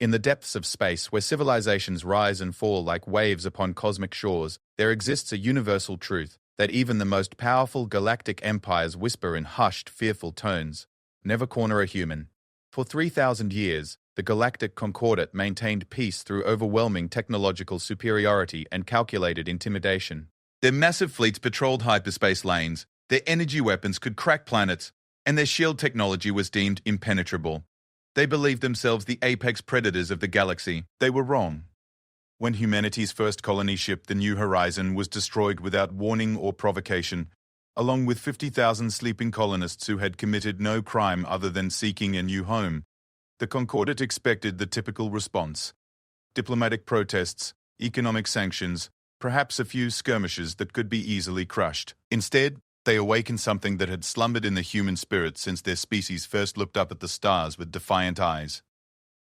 In the depths of space, where civilizations rise and fall like waves upon cosmic shores, there exists a universal truth that even the most powerful galactic empires whisper in hushed, fearful tones. Never corner a human. For 3,000 years, the Galactic Concordat maintained peace through overwhelming technological superiority and calculated intimidation. Their massive fleets patrolled hyperspace lanes, their energy weapons could crack planets, and their shield technology was deemed impenetrable. They believed themselves the apex predators of the galaxy. They were wrong. When humanity's first colony ship, the New Horizon, was destroyed without warning or provocation, along with 50,000 sleeping colonists who had committed no crime other than seeking a new home, the Concordat expected the typical response: diplomatic protests, economic sanctions, perhaps a few skirmishes that could be easily crushed. Instead, they awakened something that had slumbered in the human spirit since their species first looked up at the stars with defiant eyes.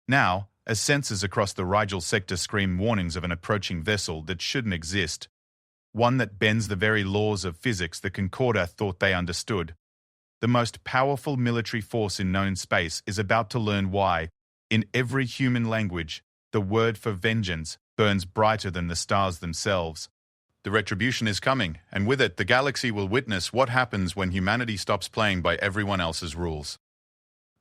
Now, as sensors across the Rigel sector scream warnings of an approaching vessel that shouldn't exist, one that bends the very laws of physics the Concordat thought they understood, the most powerful military force in known space is about to learn why, in every human language, the word for vengeance burns brighter than the stars themselves. The retribution is coming, and with it, the galaxy will witness what happens when humanity stops playing by everyone else's rules.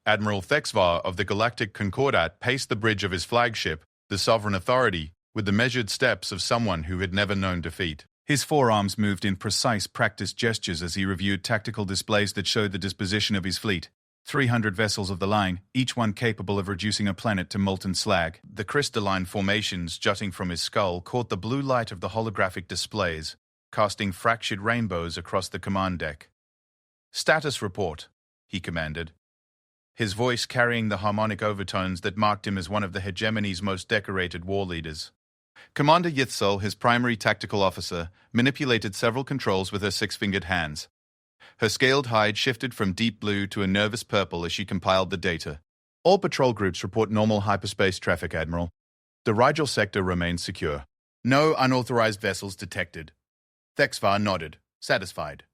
Admiral Thexvar of the Galactic Concordat paced the bridge of his flagship, the Sovereign Authority, with the measured steps of someone who had never known defeat. His forearms moved in precise practice gestures as he reviewed tactical displays that showed the disposition of his fleet. 300 vessels of the line, each one capable of reducing a planet to molten slag. The crystalline formations jutting from his skull caught the blue light of the holographic displays, casting fractured rainbows across the command deck. "Status report," he commanded, his voice carrying the harmonic overtones that marked him as one of the hegemony's most decorated war leaders. Commander Yithsol, his primary tactical officer, manipulated several controls with her six-fingered hands. Her scaled hide shifted from deep blue to a nervous purple as she compiled the data. "All patrol groups report normal hyperspace traffic, Admiral. The Rigel sector remains secure. No unauthorized vessels detected." Thexvar nodded, satisfied.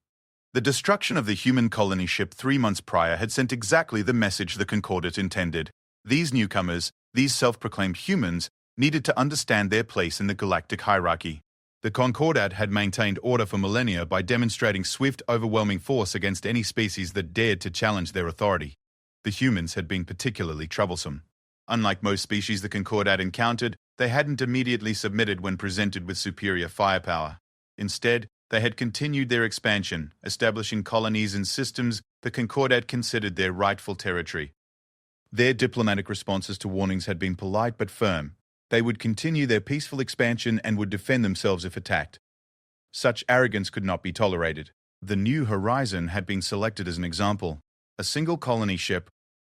The destruction of the human colony ship 3 months prior had sent exactly the message the Concordat intended. These newcomers, these self-proclaimed humans, needed to understand their place in the galactic hierarchy. The Concordat had maintained order for millennia by demonstrating swift, overwhelming force against any species that dared to challenge their authority. The humans had been particularly troublesome. Unlike most species the Concordat encountered, they hadn't immediately submitted when presented with superior firepower. Instead, they had continued their expansion, establishing colonies in systems the Concordat considered their rightful territory. Their diplomatic responses to warnings had been polite but firm. They would continue their peaceful expansion and would defend themselves if attacked. Such arrogance could not be tolerated. The New Horizon had been selected as an example. A single colony ship,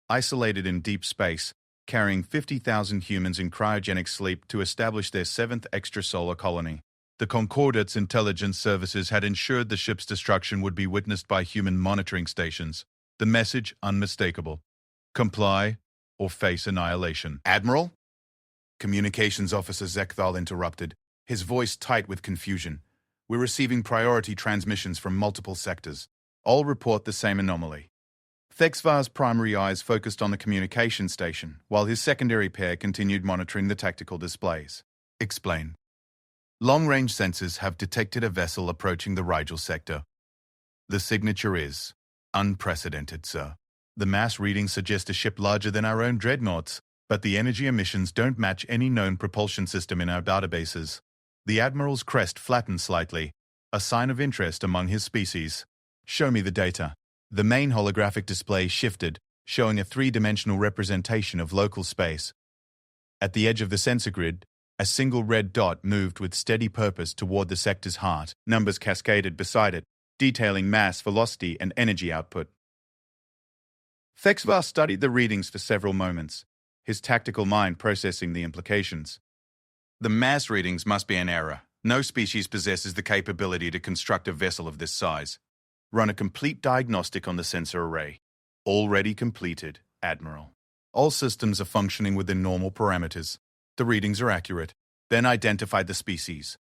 isolated in deep space, carrying 50,000 humans in cryogenic sleep to establish their 7th extrasolar colony. The Concordat's intelligence services had ensured the ship's destruction would be witnessed by human monitoring stations. The message unmistakable: comply or face annihilation. "Admiral?" Communications Officer Zekthal interrupted, his voice tight with confusion. "We're receiving priority transmissions from multiple sectors. All report the same anomaly." Thexvar's primary eyes focused on the communication station, while his secondary pair continued monitoring the tactical displays. "Explain." "Long-range sensors have detected a vessel approaching the Rigel sector. The signature is unprecedented, sir. The mass readings suggest a ship larger than our own Dreadnoughts, but the energy emissions don't match any known propulsion system in our databases." The Admiral's crest flattened slightly, a sign of interest among his species. "Show me the data." The main holographic display shifted, showing a three-dimensional representation of local space. At the edge of the sensor grid, a single red dot moved with steady purpose toward the sector's heart. Numbers cascaded beside it, detailing mass, velocity, and energy output. Thexvar studied the readings for several moments, his tactical mind processing the implications. The mass readings must be an error. No species possesses the capability to construct a vessel of this size. Run a complete diagnostic on the sensor array. Already completed, Admiral. All systems are functioning within normal parameters. The readings are accurate. Then identify the species.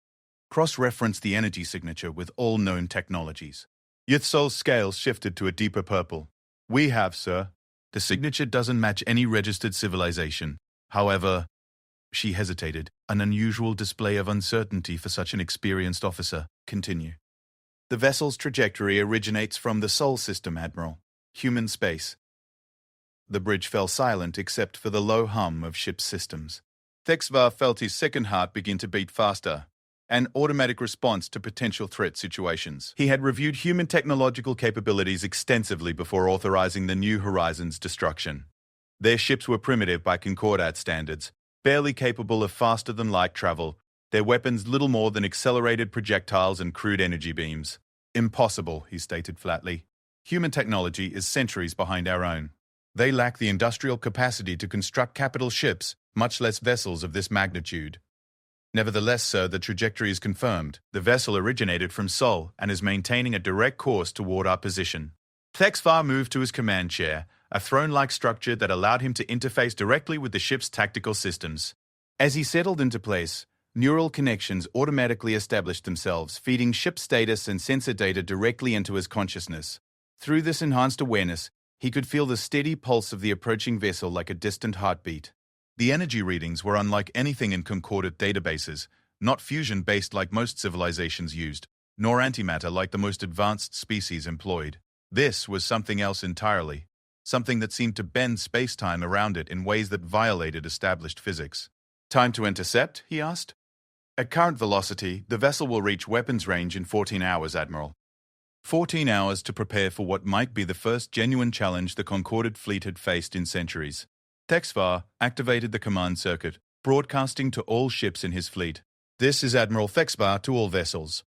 Cross-reference the energy signature with all known technologies. Yithsol's scales shifted to a deeper purple. "We have, sir. The signature doesn't match any registered civilization. However, she hesitated, an unusual display of uncertainty for such an experienced officer. Continue. The vessel's trajectory originates from the Sol system, Admiral. Human space. The bridge fell silent except for the low hum of ship's systems. Thexvar felt his second heart begin to beat faster, an automatic response to potential threat situations. He had reviewed human technological capabilities extensively before authorizing the New Horizons' destruction. Their ships were primitive by Concordat standards, barely capable of faster-than-light travel, their weapons little more than accelerated projectiles and crude energy beams. Impossible, he stated flatly. Human technology is centuries behind our own. They lack the industrial capacity to construct capital ships, much less vessels of this magnitude. Nevertheless, sir, the trajectory is confirmed. The vessel originated from Sol and is maintaining a direct course toward our position. Thexvar moved to his command chair, a throne-like structure that allowed him to interface directly with the ship's tactical systems. As he settled into place, neural connections automatically established themselves, feeding ship status and sensor data directly into his consciousness. Through this enhanced awareness, he could feel the steady pulse of the approaching vessel like a distant heartbeat. The energy readings were unlike anything in Concordat databases, not fusion-based like most civilizations used, nor antimatter like the most advanced species employed. This was something else entirely, something that seemed to bend space-time around it in ways that violated established physics. Time to intercept? He asked. At current velocity, the vessel will reach weapons range in 14 hours, Admiral. 14 hours to prepare for what might be the first genuine challenge the Concordat fleet had faced in centuries. Thexvar activated the command circuit, broadcasting to all ships in his fleet. This is Admiral Thexvar to all vessels.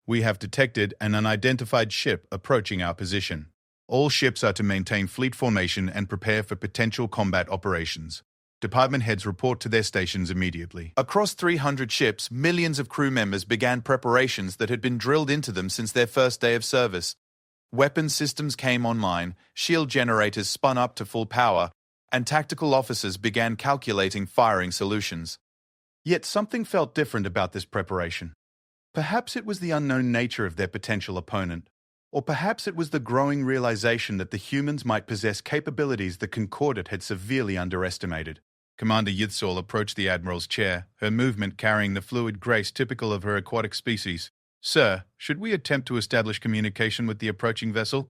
We have detected an unidentified ship approaching our position. All ships are to maintain fleet formation and prepare for potential combat operations. Department heads report to their stations immediately. Across 300 ships, millions of crew members began preparations that had been drilled into them since their first day of service. Weapon systems came online, shield generators spun up to full power, and tactical officers began calculating firing solutions. Yet something felt different about this preparation. Perhaps it was the unknown nature of their potential opponent, or perhaps it was the growing realization that the humans might possess capabilities the Concordat had severely underestimated. Commander Yitzhal approached the Admiral's chair, her movement carrying the fluid grace typical of her aquatic species. Sir, should we attempt to establish communication with the approaching vessel?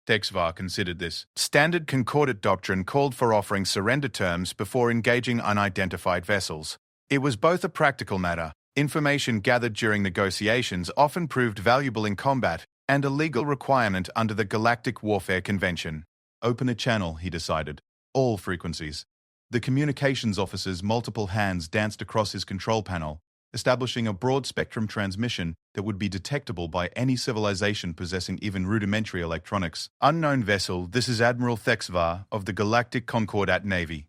Thexvar considered this. Standard Concordat doctrine called for offering surrender terms before engaging unidentified vessels. It was both a practical matter. Information gathered during negotiations often proved valuable in combat, and a legal requirement under the Galactic Warfare Convention. Open a channel, he decided. All frequencies. The communications officer's multiple hands danced across his control panel, establishing a broad-spectrum transmission that would be detectable by any civilization possessing even rudimentary electronics. Unknown vessel, this is Admiral Thexvar of the Galactic Concordat Navy.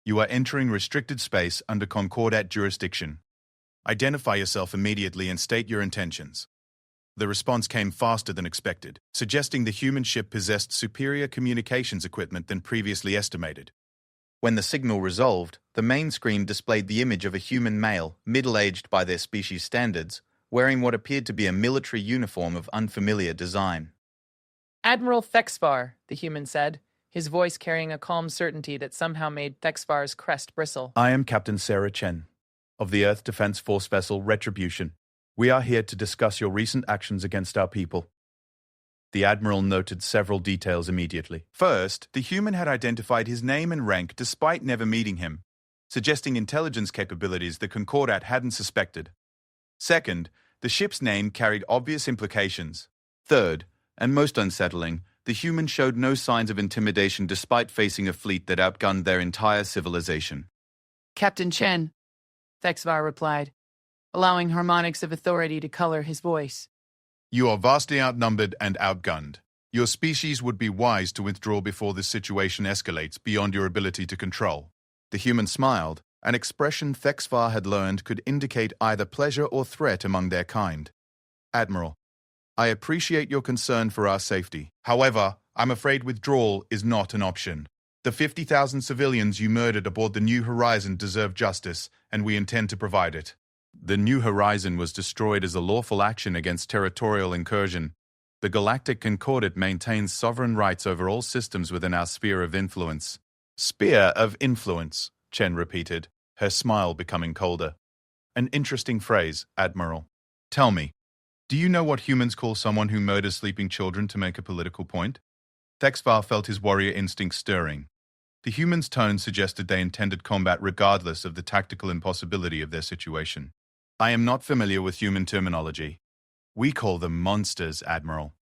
You are entering restricted space under Concordat jurisdiction. Identify yourself immediately and state your intentions. The response came faster than expected, suggesting the human ship possessed superior communications equipment than previously estimated. When the signal resolved, the main screen displayed the image of a human male, middle-aged by their species standards, wearing what appeared to be a military uniform of unfamiliar design. Admiral Thexvar, the human said, his voice carrying a calm certainty that somehow made Thexvar's crest bristle. I am Captain Sarah Chen, of the Earth Defense Force vessel Retribution. We are here to discuss your recent actions against our people. The Admiral noted several details immediately. First, the human had identified his name and rank despite never meeting him, suggesting intelligence capabilities the Concordat hadn't suspected. Second, the ship's name carried obvious implications. Third, and most unsettling, the human showed no signs of intimidation despite facing a fleet that outgunned their entire civilization. Captain Chen, Thexvar replied, allowing harmonics of authority to color his voice. You are vastly outnumbered and outgunned. Your species would be wise to withdraw before this situation escalates beyond your ability to control. The human smiled, an expression Thexvar had learned could indicate either pleasure or threat among their kind. Admiral, I appreciate your concern for our safety. However, I'm afraid withdrawal is not an option. The 50,000 civilians you murdered aboard the New Horizon deserve justice, and we intend to provide it. The New Horizon was destroyed as a lawful action against territorial incursion. The Galactic Concordat maintains sovereign rights over all systems within our sphere of influence. Sphere of influence. Chen repeated, her smile becoming colder. An interesting phrase, Admiral. Tell me, do you know what humans call someone who murders sleeping children to make a political point? Thexvar felt his warrior instinct stirring. The humans' tone suggested they intended combat regardless of the tactical impossibility of their situation. I am not familiar with human terminology. We call them monsters, Admiral.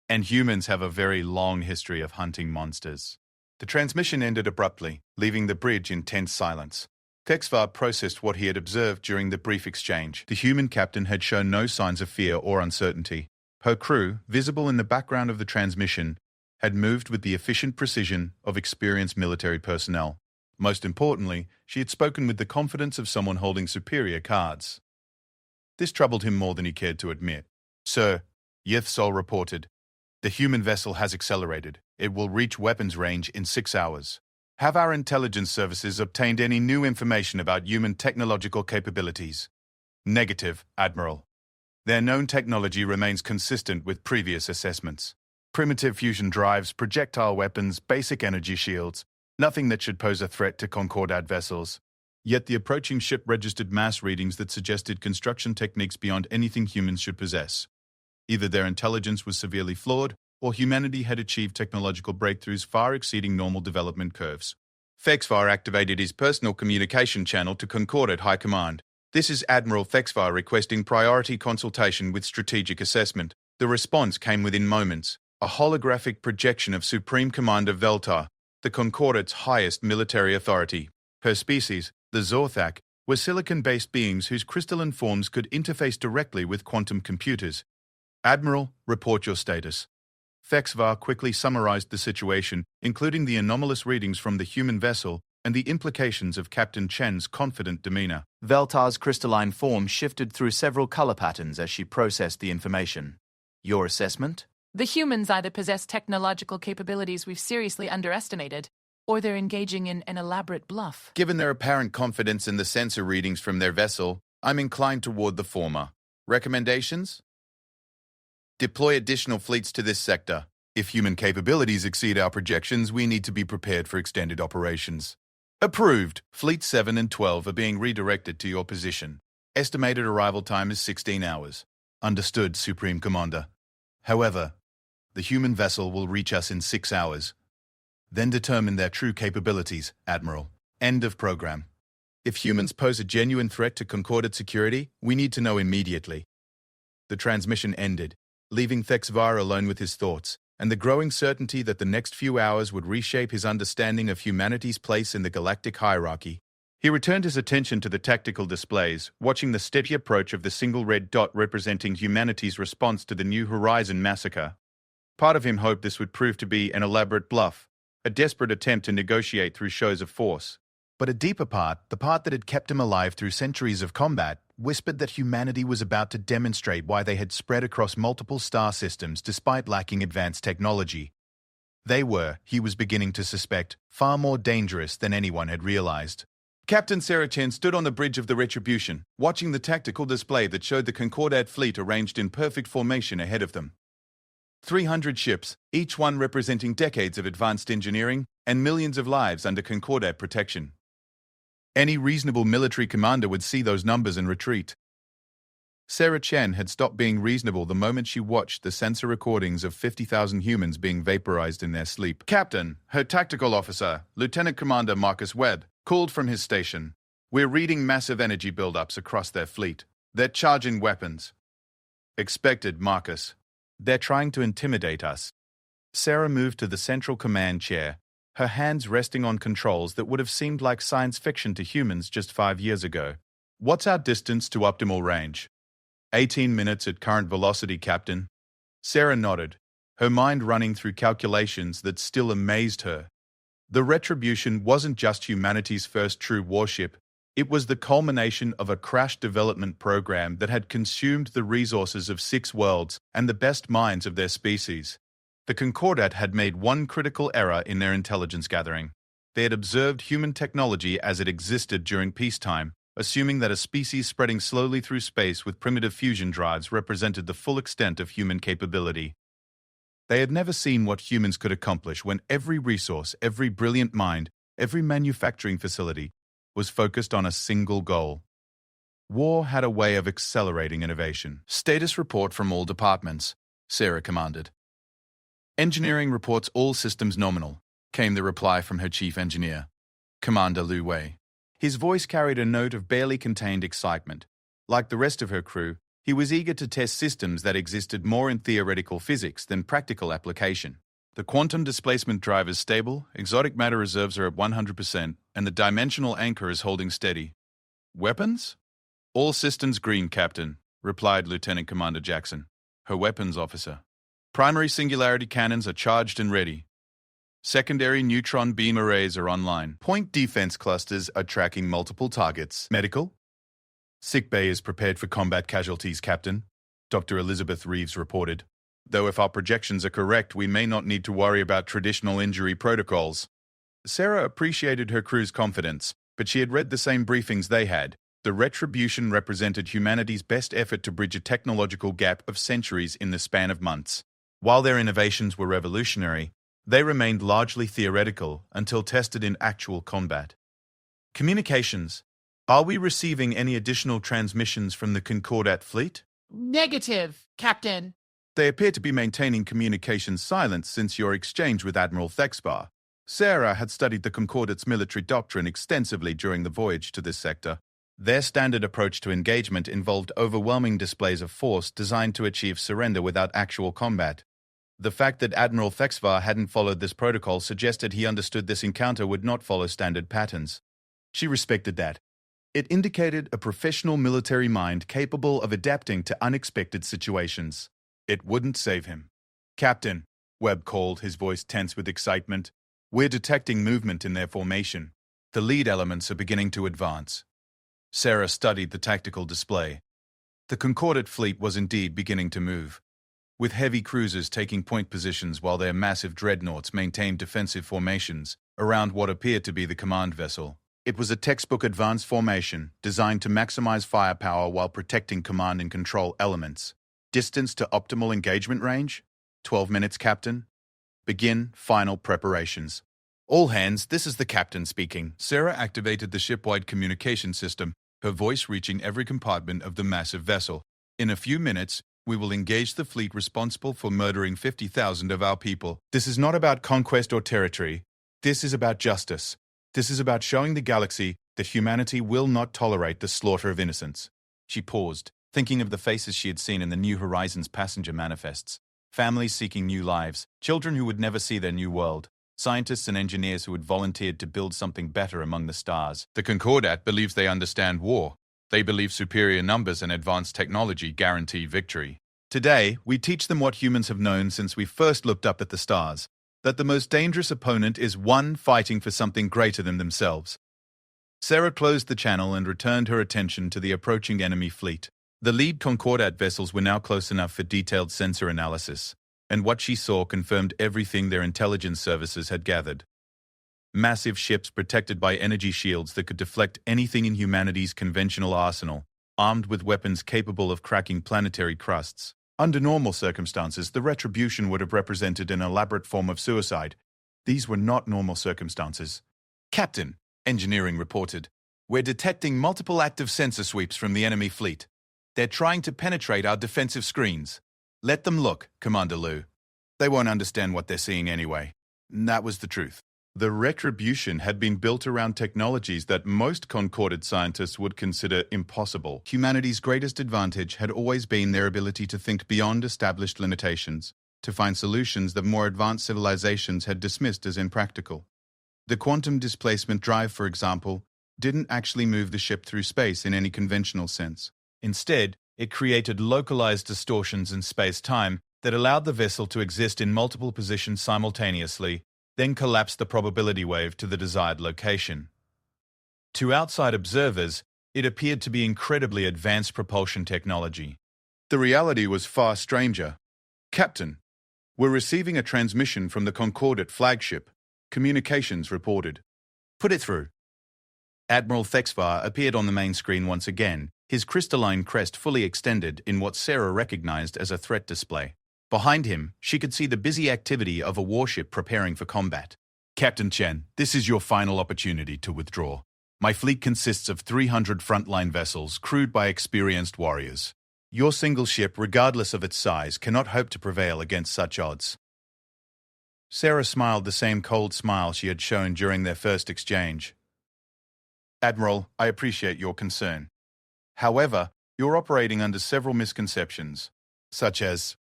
And humans have a very long history of hunting monsters. The transmission ended abruptly, leaving the bridge in tense silence. Thexvar processed what he had observed during the brief exchange. The human captain had shown no signs of fear or uncertainty. Her crew, visible in the background of the transmission, had moved with the efficient precision of experienced military personnel. Most importantly, she had spoken with the confidence of someone holding superior cards. This troubled him more than he cared to admit. Sir, Yithsol reported, the human vessel has accelerated. It will reach weapons range in 6 hours. Have our intelligence services obtained any new information about human technological capabilities? Negative, Admiral. Their known technology remains consistent with previous assessments. Primitive fusion drives, projectile weapons, basic energy shields, nothing that should pose a threat to Concordat vessels. Yet the approaching ship registered mass readings that suggested construction techniques beyond anything humans should possess. Either their intelligence was severely flawed, or humanity had achieved technological breakthroughs far exceeding normal development curves. Thexvar activated his personal communication channel to Concordat High Command. This is Admiral Thexvar requesting priority consultation with strategic assessment. The response came within moments. A holographic projection of Supreme Commander Veltar, the Concordat's highest military authority. Her species, the Zorthak, were silicon-based beings whose crystalline forms could interface directly with quantum computers. Admiral, report your status. Thexvar quickly summarized the situation, including the anomalous readings from the human vessel and the implications of Captain Chen's confident demeanor. Veltar's crystalline form shifted through several color patterns as she processed the information. Your assessment? The humans either possess technological capabilities we've seriously underestimated, or they're engaging in an elaborate bluff. Given their apparent confidence in the sensor readings from their vessel, I'm inclined toward the former. Recommendations? Deploy additional fleets to this sector. If human capabilities exceed our projections, we need to be prepared for extended operations. Approved. Fleets 7 and 12 are being redirected to your position. Estimated arrival time is 16 hours. Understood, Supreme Commander. However, the human vessel will reach us in 6 hours. Then determine their true capabilities, Admiral. End of program. If humans pose a genuine threat to Concordat security, we need to know immediately. The transmission ended, leaving Thexvar alone with his thoughts, and the growing certainty that the next few hours would reshape his understanding of humanity's place in the galactic hierarchy. He returned his attention to the tactical displays, watching the steady approach of the single red dot representing humanity's response to the New Horizon massacre. Part of him hoped this would prove to be an elaborate bluff, a desperate attempt to negotiate through shows of force. But a deeper part, the part that had kept him alive through centuries of combat, whispered that humanity was about to demonstrate why they had spread across multiple star systems despite lacking advanced technology. They were, he was beginning to suspect, far more dangerous than anyone had realized. Captain Sarachen stood on the bridge of the Retribution, watching the tactical display that showed the Concordat fleet arranged in perfect formation ahead of them. 300 ships, each one representing decades of advanced engineering and millions of lives under Concordat protection. Any reasonable military commander would see those numbers and retreat. Sarah Chen had stopped being reasonable the moment she watched the sensor recordings of 50,000 humans being vaporized in their sleep. Captain, her tactical officer, Lieutenant Commander Marcus Webb, called from his station. We're reading massive energy buildups across their fleet. They're charging weapons. Expected, Marcus. They're trying to intimidate us. Sarah moved to the central command chair, her hands resting on controls that would have seemed like science fiction to humans just 5 years ago. What's our distance to optimal range? 18 minutes at current velocity, Captain. Sarah nodded, her mind running through calculations that still amazed her. The Retribution wasn't just humanity's first true warship, it was the culmination of a crash development program that had consumed the resources of 6 worlds and the best minds of their species. The Concordat had made one critical error in their intelligence gathering. They had observed human technology as it existed during peacetime, assuming that a species spreading slowly through space with primitive fusion drives represented the full extent of human capability. They had never seen what humans could accomplish when every resource, every brilliant mind, every manufacturing facility, was focused on a single goal. War had a way of accelerating innovation. Status report from all departments, Sarah commanded. Engineering reports all systems nominal, came the reply from her chief engineer, Commander Lu Wei. His voice carried a note of barely contained excitement. Like the rest of her crew, he was eager to test systems that existed more in theoretical physics than practical application. The quantum displacement drive is stable, exotic matter reserves are at 100%, and the dimensional anchor is holding steady. Weapons? All systems green, Captain, replied Lieutenant Commander Jackson, her weapons officer. Primary singularity cannons are charged and ready. Secondary neutron beam arrays are online. Point defense clusters are tracking multiple targets. Medical? Sick bay is prepared for combat casualties, Captain, Dr. Elizabeth Reeves reported. Though if our projections are correct, we may not need to worry about traditional injury protocols. Sarah appreciated her crew's confidence, but she had read the same briefings they had. The retribution represented humanity's best effort to bridge a technological gap of centuries in the span of months. While their innovations were revolutionary, they remained largely theoretical until tested in actual combat. Communications. Are we receiving any additional transmissions from the Concordat fleet? Negative, Captain. They appear to be maintaining communications silence since your exchange with Admiral Thexbar. Sarah had studied the Concordat's military doctrine extensively during the voyage to this sector. Their standard approach to engagement involved overwhelming displays of force designed to achieve surrender without actual combat. The fact that Admiral Thexvar hadn't followed this protocol suggested he understood this encounter would not follow standard patterns. She respected that. It indicated a professional military mind capable of adapting to unexpected situations. It wouldn't save him. Captain, Webb called, his voice tense with excitement. We're detecting movement in their formation. The lead elements are beginning to advance. Sarah studied the tactical display. The Concordat fleet was indeed beginning to move, with heavy cruisers taking point positions while their massive dreadnoughts maintained defensive formations around what appeared to be the command vessel. It was a textbook advanced formation designed to maximize firepower while protecting command and control elements. Distance to optimal engagement range? 12 minutes, Captain. Begin final preparations. All hands, this is the captain speaking. Sarah activated the ship-wide communication system, her voice reaching every compartment of the massive vessel. In a few minutes, we will engage the fleet responsible for murdering 50,000 of our people. This is not about conquest or territory. This is about justice. This is about showing the galaxy that humanity will not tolerate the slaughter of innocents. She paused, thinking of the faces she had seen in the New Horizons passenger manifests. Families seeking new lives, children who would never see their new world, scientists and engineers who had volunteered to build something better among the stars. The Concordat believes they understand war. They believe superior numbers and advanced technology guarantee victory. Today, we teach them what humans have known since we first looked up at the stars, that the most dangerous opponent is one fighting for something greater than themselves. Sarah closed the channel and returned her attention to the approaching enemy fleet. The lead Concordat vessels were now close enough for detailed sensor analysis, and what she saw confirmed everything their intelligence services had gathered. Massive ships protected by energy shields that could deflect anything in humanity's conventional arsenal, armed with weapons capable of cracking planetary crusts. Under normal circumstances, the retribution would have represented an elaborate form of suicide. These were not normal circumstances. Captain, engineering reported, we're detecting multiple active sensor sweeps from the enemy fleet. They're trying to penetrate our defensive screens. Let them look, Commander Lu. They won't understand what they're seeing anyway. That was the truth. The retribution had been built around technologies that most Concordat scientists would consider impossible. Humanity's greatest advantage had always been their ability to think beyond established limitations, to find solutions that more advanced civilizations had dismissed as impractical. The quantum displacement drive, for example, didn't actually move the ship through space in any conventional sense. Instead, it created localized distortions in space-time that allowed the vessel to exist in multiple positions simultaneously, then collapse the probability wave to the desired location. To outside observers, it appeared to be incredibly advanced propulsion technology. The reality was far stranger. Captain, we're receiving a transmission from the Concordat flagship. Communications reported. Put it through. Admiral Thexvar appeared on the main screen once again, his crystalline crest fully extended in what Sarah recognized as a threat display. Behind him, she could see the busy activity of a warship preparing for combat. Captain Chen, this is your final opportunity to withdraw. My fleet consists of 300 frontline vessels crewed by experienced warriors. Your single ship, regardless of its size, cannot hope to prevail against such odds. Sarah smiled the same cold smile she had shown during their first exchange. Admiral, I appreciate your concern. However, you're operating under several misconceptions, such as,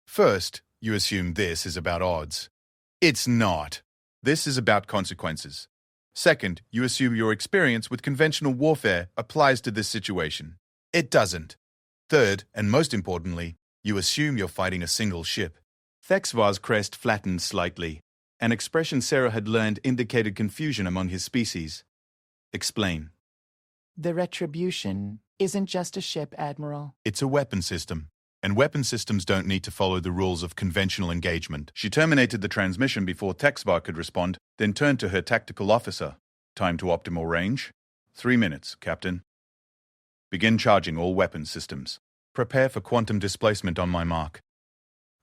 first, you assume this is about odds. It's not. This is about consequences. Second, you assume your experience with conventional warfare applies to this situation. It doesn't. Third, and most importantly, you assume you're fighting a single ship. Thexvar's crest flattened slightly. An expression Sarah had learned indicated confusion among his species. Explain. The Retribution isn't just a ship, Admiral. It's a weapon system, and weapon systems don't need to follow the rules of conventional engagement. She terminated the transmission before Thexvar could respond, then turned to her tactical officer. Time to optimal range? 3 minutes, Captain. Begin charging all weapon systems. Prepare for quantum displacement on my mark.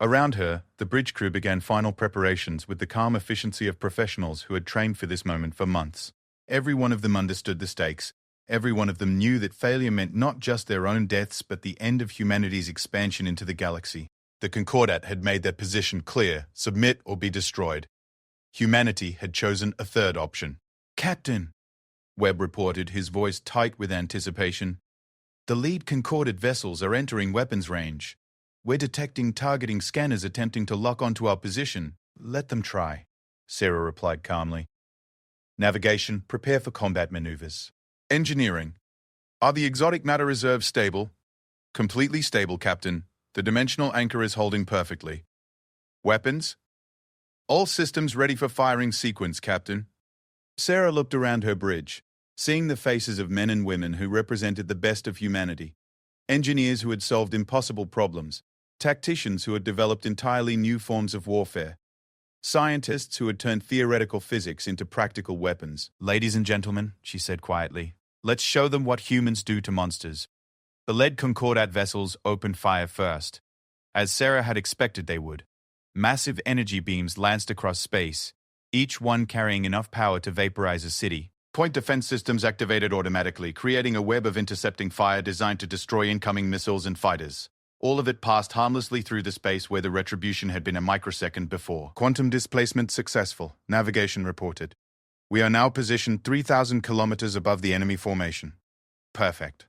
Around her, the bridge crew began final preparations with the calm efficiency of professionals who had trained for this moment for months. Every one of them understood the stakes. Every one of them knew that failure meant not just their own deaths but the end of humanity's expansion into the galaxy. The Concordat had made their position clear: submit or be destroyed. Humanity had chosen a third option. Captain, Webb reported, his voice tight with anticipation. The lead Concordat vessels are entering weapons range. We're detecting targeting scanners attempting to lock onto our position. Let them try, Sarah replied calmly. Navigation, prepare for combat maneuvers. Engineering. Are the exotic matter reserves stable? Completely stable, Captain. The dimensional anchor is holding perfectly. Weapons? All systems ready for firing sequence, Captain. Sarah looked around her bridge, seeing the faces of men and women who represented the best of humanity. Engineers who had solved impossible problems. Tacticians who had developed entirely new forms of warfare. Scientists who had turned theoretical physics into practical weapons. Ladies and gentlemen, she said quietly, let's show them what humans do to monsters. The lead Concordat vessels opened fire first, as Sarah had expected they would. Massive energy beams lanced across space, each one carrying enough power to vaporize a city. Point defense systems activated automatically, creating a web of intercepting fire designed to destroy incoming missiles and fighters. All of it passed harmlessly through the space where the Retribution had been a microsecond before. Quantum displacement successful, navigation reported. We are now positioned 3,000 kilometers above the enemy formation. Perfect,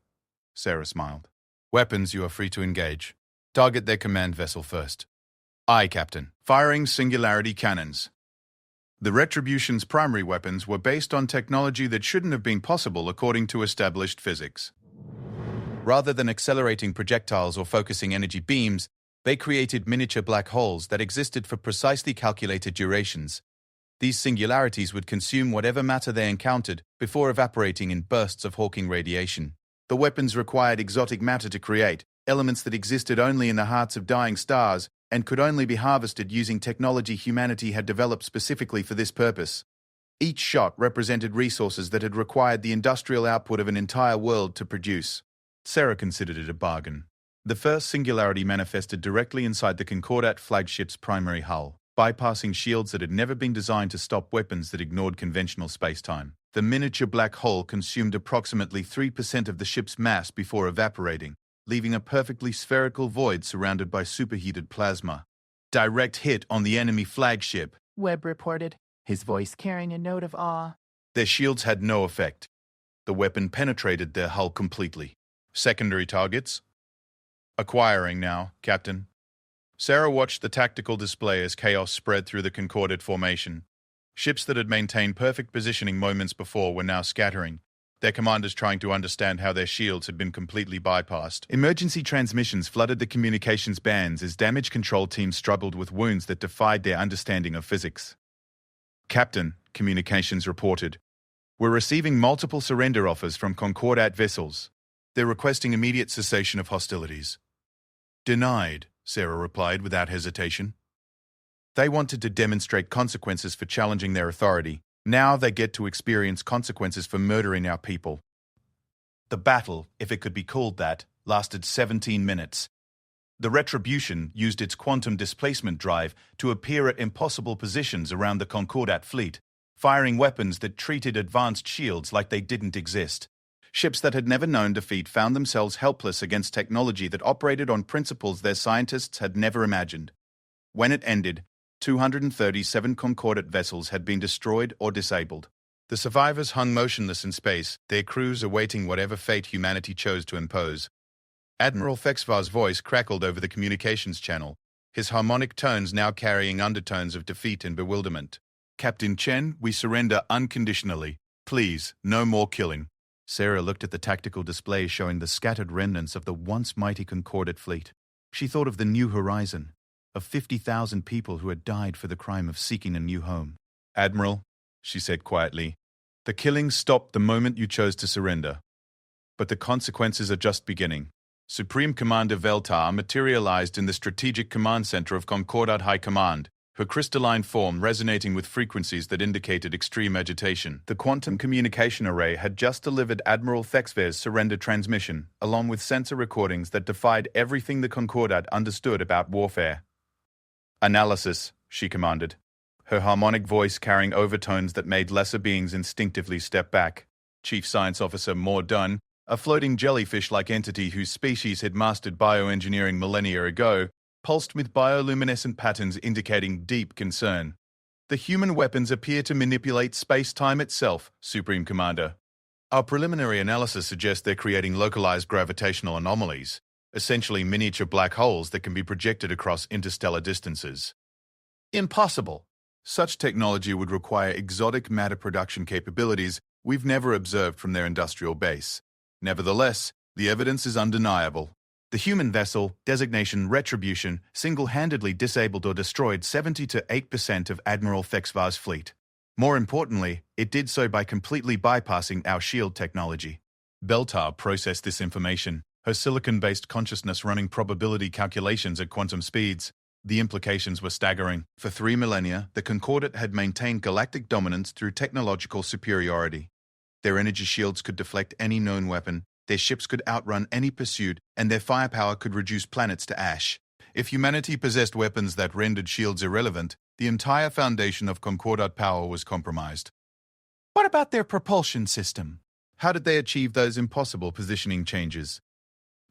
Sarah smiled. Weapons, you are free to engage. Target their command vessel first. Aye, Captain. Firing singularity cannons. The Retribution's primary weapons were based on technology that shouldn't have been possible according to established physics. Rather than accelerating projectiles or focusing energy beams, they created miniature black holes that existed for precisely calculated durations. These singularities would consume whatever matter they encountered before evaporating in bursts of Hawking radiation. The weapons required exotic matter to create, elements that existed only in the hearts of dying stars and could only be harvested using technology humanity had developed specifically for this purpose. Each shot represented resources that had required the industrial output of an entire world to produce. Sarah considered it a bargain. The first singularity manifested directly inside the Concordat flagship's primary hull, bypassing shields that had never been designed to stop weapons that ignored conventional spacetime. The miniature black hole consumed approximately 3% of the ship's mass before evaporating, leaving a perfectly spherical void surrounded by superheated plasma. Direct hit on the enemy flagship, Webb reported, his voice carrying a note of awe. Their shields had no effect. The weapon penetrated their hull completely. Secondary targets? Acquiring now, Captain. Sarah watched the tactical display as chaos spread through the Concordat formation. Ships that had maintained perfect positioning moments before were now scattering, their commanders trying to understand how their shields had been completely bypassed. Emergency transmissions flooded the communications bands as damage control teams struggled with wounds that defied their understanding of physics. Captain, communications reported, we're receiving multiple surrender offers from Concordat vessels. They're requesting immediate cessation of hostilities. Denied, Sarah replied without hesitation. They wanted to demonstrate consequences for challenging their authority. Now they get to experience consequences for murdering our people. The battle, if it could be called that, lasted 17 minutes. The Retribution used its quantum displacement drive to appear at impossible positions around the Concordat fleet, firing weapons that treated advanced shields like they didn't exist. Ships that had never known defeat found themselves helpless against technology that operated on principles their scientists had never imagined. When it ended, 237 Concordate vessels had been destroyed or disabled. The survivors hung motionless in space, their crews awaiting whatever fate humanity chose to impose. Admiral Fexvar's voice crackled over the communications channel, his harmonic tones now carrying undertones of defeat and bewilderment. "Captain Chen, we surrender unconditionally. Please, no more killing." Sarah looked at the tactical display showing the scattered remnants of the once mighty Concordate fleet. She thought of the New Horizon, of 50,000 people who had died for the crime of seeking a new home. "Admiral," she said quietly, "the killings stopped the moment you chose to surrender. But the consequences are just beginning." Supreme Commander Veltar materialized in the Strategic Command Center of Concordat High Command, her crystalline form resonating with frequencies that indicated extreme agitation. The quantum communication array had just delivered Admiral Fexvar's surrender transmission, along with sensor recordings that defied everything the Concordat understood about warfare. "Analysis," she commanded, her harmonic voice carrying overtones that made lesser beings instinctively step back. Chief Science Officer Moore Dunn, a floating jellyfish-like entity whose species had mastered bioengineering millennia ago, pulsed with bioluminescent patterns indicating deep concern. "The human weapons appear to manipulate space-time itself, Supreme Commander. Our preliminary analysis suggests they're creating localized gravitational anomalies, essentially miniature black holes that can be projected across interstellar distances." "Impossible. Such technology would require exotic matter production capabilities we've never observed from their industrial base. Nevertheless, the evidence is undeniable. The human vessel, designation Retribution, single-handedly disabled or destroyed 70 to 8% of Admiral Fexvar's fleet. More importantly, it did so by completely bypassing our shield technology." Beltar processed this information, her silicon-based consciousness running probability calculations at quantum speeds. The implications were staggering. For 3 millennia, the Concordate had maintained galactic dominance through technological superiority. Their energy shields could deflect any known weapon, their ships could outrun any pursuit, and their firepower could reduce planets to ash. If humanity possessed weapons that rendered shields irrelevant, the entire foundation of Concordat power was compromised. "What about their propulsion system? How did they achieve those impossible positioning changes?"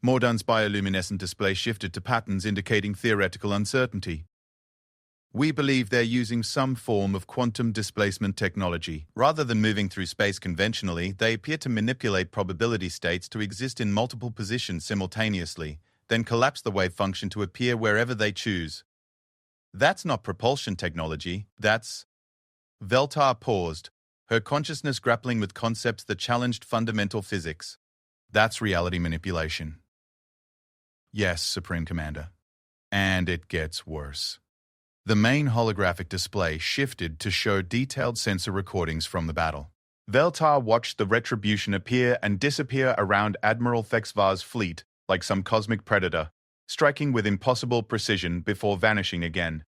Mordun's bioluminescent display shifted to patterns indicating theoretical uncertainty. "We believe they're using some form of quantum displacement technology. Rather than moving through space conventionally, they appear to manipulate probability states to exist in multiple positions simultaneously, then collapse the wave function to appear wherever they choose. That's not propulsion technology, that's..." Veltar paused, her consciousness grappling with concepts that challenged fundamental physics. "That's reality manipulation." "Yes, Supreme Commander. And it gets worse." The main holographic display shifted to show detailed sensor recordings from the battle. Veltar watched the Retribution appear and disappear around Admiral Fexvar's fleet like some cosmic predator, striking with impossible precision before vanishing again.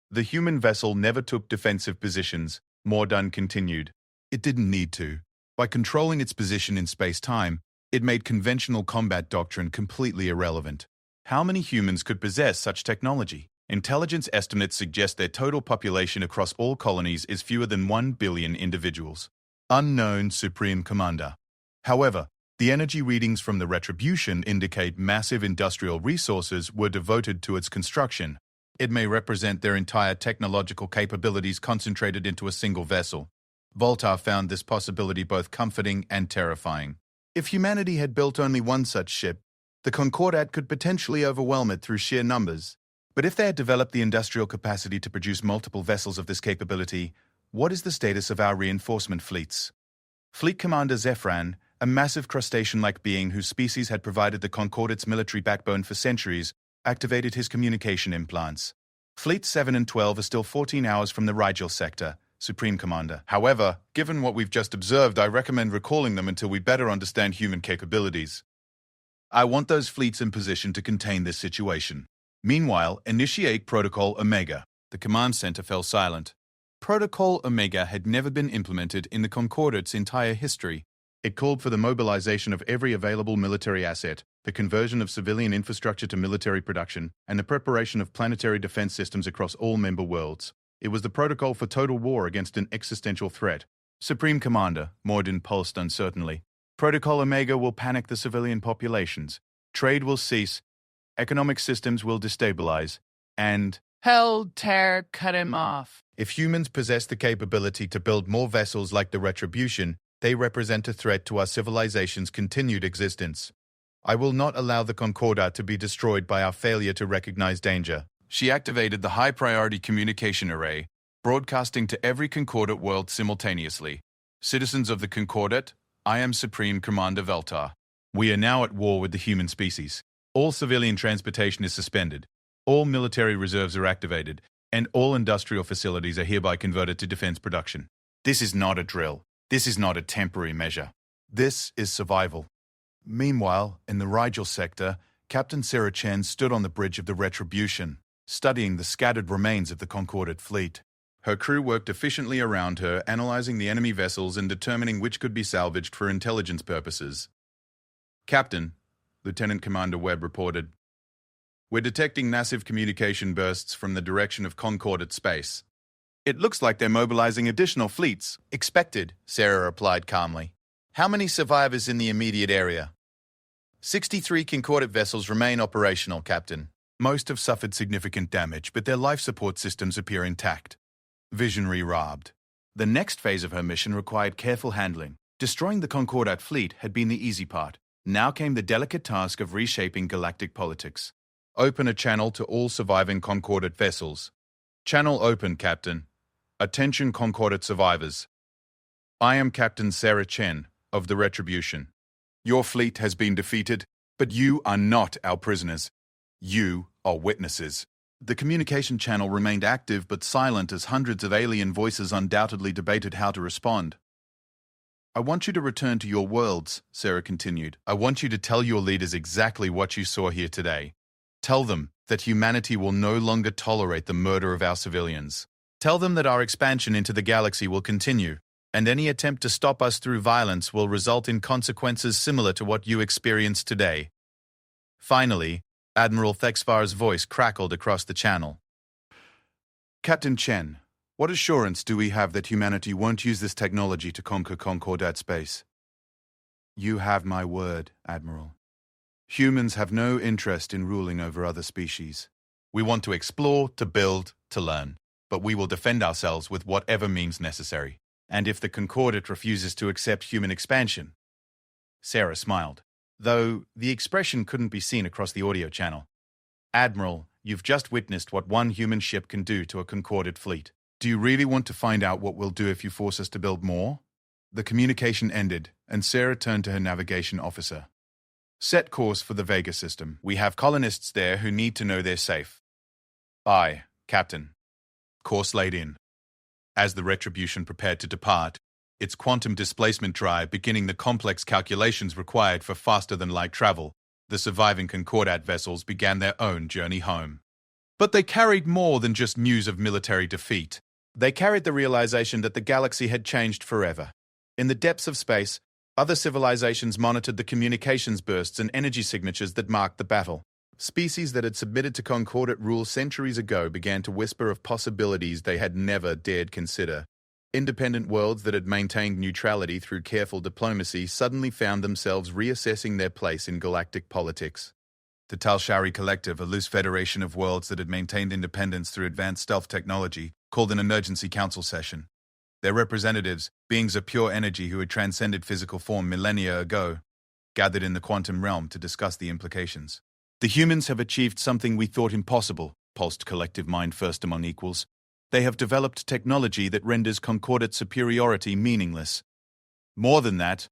"The human vessel never took defensive positions," Mordun continued. "It didn't need to. By controlling its position in space-time, it made conventional combat doctrine completely irrelevant. How many humans could possess such technology? Intelligence estimates suggest their total population across all colonies is fewer than 1 billion individuals. Unknown, Supreme Commander. However, the energy readings from the Retribution indicate massive industrial resources were devoted to its construction. It may represent their entire technological capabilities concentrated into a single vessel." Voltar found this possibility both comforting and terrifying. If humanity had built only one such ship, the Concordat could potentially overwhelm it through sheer numbers. But if they had developed the industrial capacity to produce multiple vessels of this capability, what is the status of our reinforcement fleets? Fleet Commander Zephran, a massive crustacean-like being whose species had provided the Concordat's military backbone for centuries, activated his communication implants. "Fleets 7 and 12 are still 14 hours from the Rigel sector, Supreme Commander. However, given what we've just observed, I recommend recalling them until we better understand human capabilities. I want those fleets in position to contain this situation. Meanwhile, initiate Protocol Omega." The command center fell silent. Protocol Omega had never been implemented in the Concordate's entire history. It called for the mobilization of every available military asset, the conversion of civilian infrastructure to military production, and the preparation of planetary defense systems across all member worlds. It was the protocol for total war against an existential threat. Supreme Commander, Morden pulsed uncertainly. Protocol Omega will panic the civilian populations. Trade will cease. Economic systems will destabilize. And Hell, tear, cut him off. if humans possess the capability to build more vessels like the Retribution, they represent a threat to our civilization's continued existence. I will not allow the Concordat to be destroyed by our failure to recognize danger. she activated the high-priority communication array, broadcasting to every Concordat world simultaneously. Citizens of the Concordat, I am Supreme Commander Veltar. We are now at war with the human species. All civilian transportation is suspended. All military reserves are activated, and all industrial facilities are hereby converted to defense production. This is not a drill. This is not a temporary measure. This is survival. Meanwhile, in the Rigel sector, Captain Sarah Chen stood on the bridge of the Retribution, studying the scattered remains of the Concordat fleet. Her crew worked efficiently around her, analyzing the enemy vessels and determining which could be salvaged for intelligence purposes. Captain, Lieutenant Commander Webb reported, we're detecting massive communication bursts from the direction of Concordat space. It looks like they're mobilizing additional fleets. Expected, Sarah replied calmly. How many survivors in the immediate area? 63 Concordat vessels remain operational, Captain. Most have suffered significant damage, but their life support systems appear intact. Visionary robbed. The next phase of her mission required careful handling. Destroying the Concordat fleet had been the easy part. Now came the delicate task of reshaping galactic politics. Open a channel to all surviving Concordat vessels. Channel open, Captain. Attention Concordat survivors. I am Captain Sarah Chen of the Retribution. Your fleet has been defeated, but you are not our prisoners. You are witnesses. The communication channel remained active but silent as hundreds of alien voices undoubtedly debated how to respond. I want you to return to your worlds, Sarah continued. I want you to tell your leaders exactly what you saw here today. Tell them that humanity will no longer tolerate the murder of our civilians. Tell them that our expansion into the galaxy will continue, and any attempt to stop us through violence will result in consequences similar to what you experienced today. Finally, Admiral Thexfar's voice crackled across the channel. Captain Chen, what assurance do we have that humanity won't use this technology to conquer Concordat space? You have my word, Admiral. Humans have no interest in ruling over other species. We want to explore, to build, to learn, but we will defend ourselves with whatever means necessary. And if the Concordat refuses to accept human expansion... Sarah smiled, though the expression couldn't be seen across the audio channel. Admiral, you've just witnessed what one human ship can do to a Concordat fleet. Do you really want to find out what we'll do if you force us to build more? The communication ended, and Sarah turned to her navigation officer. Set course for the Vega system. We have colonists there who need to know they're safe. Aye, Captain. Course laid in. As the Retribution prepared to depart, its quantum displacement drive beginning the complex calculations required for faster-than-light travel, the surviving Concordat vessels began their own journey home. But they carried more than just news of military defeat. They carried the realization that the galaxy had changed forever. In the depths of space, other civilizations monitored the communications bursts and energy signatures that marked the battle. Species that had submitted to Concordat rule centuries ago began to whisper of possibilities they had never dared consider. Independent worlds that had maintained neutrality through careful diplomacy suddenly found themselves reassessing their place in galactic politics. The Tal-Shari Collective, a loose federation of worlds that had maintained independence through advanced stealth technology, called an emergency council session. Their representatives, beings of pure energy who had transcended physical form millennia ago, gathered in the quantum realm to discuss the implications. The humans have achieved something we thought impossible, pulsed Collective Mind first among equals. They have developed technology that renders Concordat superiority meaningless. More than that,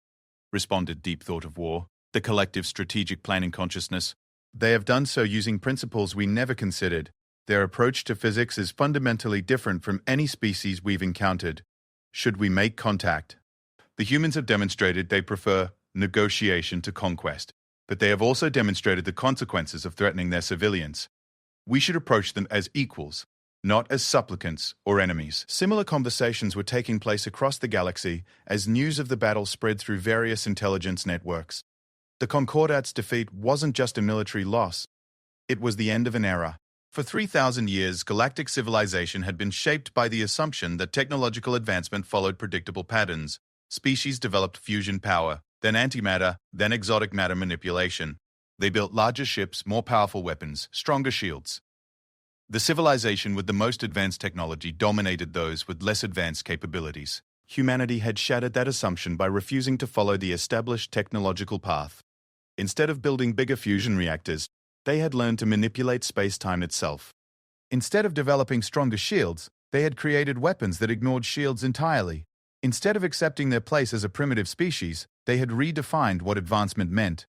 responded Deep Thought of War, the collective strategic planning consciousness. They have done so using principles we never considered. Their approach to physics is fundamentally different from any species we've encountered. Should we make contact? The humans have demonstrated they prefer negotiation to conquest, but they have also demonstrated the consequences of threatening their civilians. We should approach them as equals, not as supplicants or enemies. Similar conversations were taking place across the galaxy as news of the battle spread through various intelligence networks. The Concordat's defeat wasn't just a military loss. It was the end of an era. For 3,000 years, galactic civilization had been shaped by the assumption that technological advancement followed predictable patterns. Species developed fusion power, then antimatter, then exotic matter manipulation. They built larger ships, more powerful weapons, stronger shields. The civilization with the most advanced technology dominated those with less advanced capabilities. Humanity had shattered that assumption by refusing to follow the established technological path. Instead of building bigger fusion reactors, they had learned to manipulate space-time itself. Instead of developing stronger shields, they had created weapons that ignored shields entirely. Instead of accepting their place as a primitive species, they had redefined what advancement meant.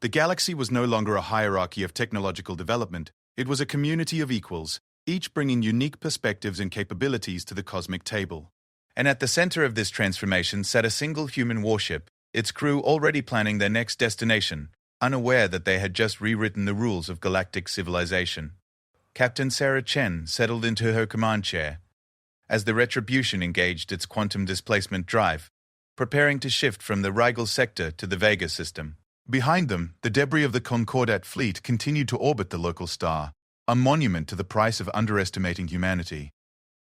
The galaxy was no longer a hierarchy of technological development. It was a community of equals, each bringing unique perspectives and capabilities to the cosmic table. And at the center of this transformation sat a single human warship, its crew already planning their next destination, unaware that they had just rewritten the rules of galactic civilization. Captain Sarah Chen settled into her command chair as the Retribution engaged its quantum displacement drive, preparing to shift from the Rigel sector to the Vega system. Behind them, the debris of the Concordat fleet continued to orbit the local star, a monument to the price of underestimating humanity.